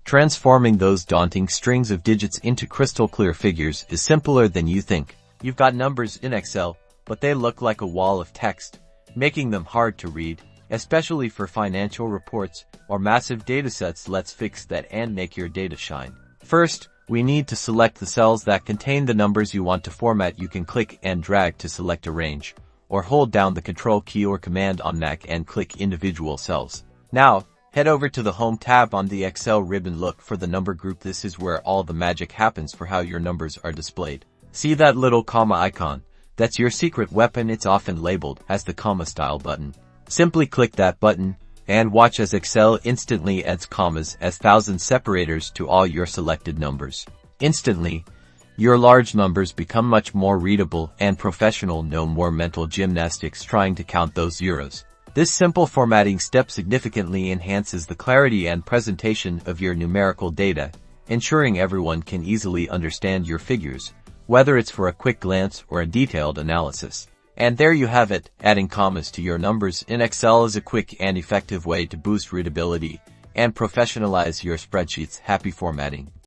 Transforming those daunting strings of digits into crystal clear figures is simpler than you think. You've got numbers in Excel, but they look like a wall of text, making them hard to read, especially for financial reports or massive datasets. Let's fix that and make your data shine. First, we need to select the cells that contain the numbers you want to format. You can click and drag to select a range, or hold down the Control key or Command on Mac and click individual cells. Now, head over to the Home tab on the Excel ribbon. Look for the number group. This is where all the magic happens for how your numbers are displayed. See that little comma icon? That's your secret weapon. It's often labeled as the comma style button. Simply click that button and watch as Excel instantly adds commas as thousand separators to all your selected numbers. Instantly, your large numbers become much more readable and professional. No more mental gymnastics trying to count those zeros. This simple formatting step significantly enhances the clarity and presentation of your numerical data, ensuring everyone can easily understand your figures, whether it's for a quick glance or a detailed analysis. And there you have it. Adding commas to your numbers in Excel is a quick and effective way to boost readability and professionalize your spreadsheets. Happy formatting!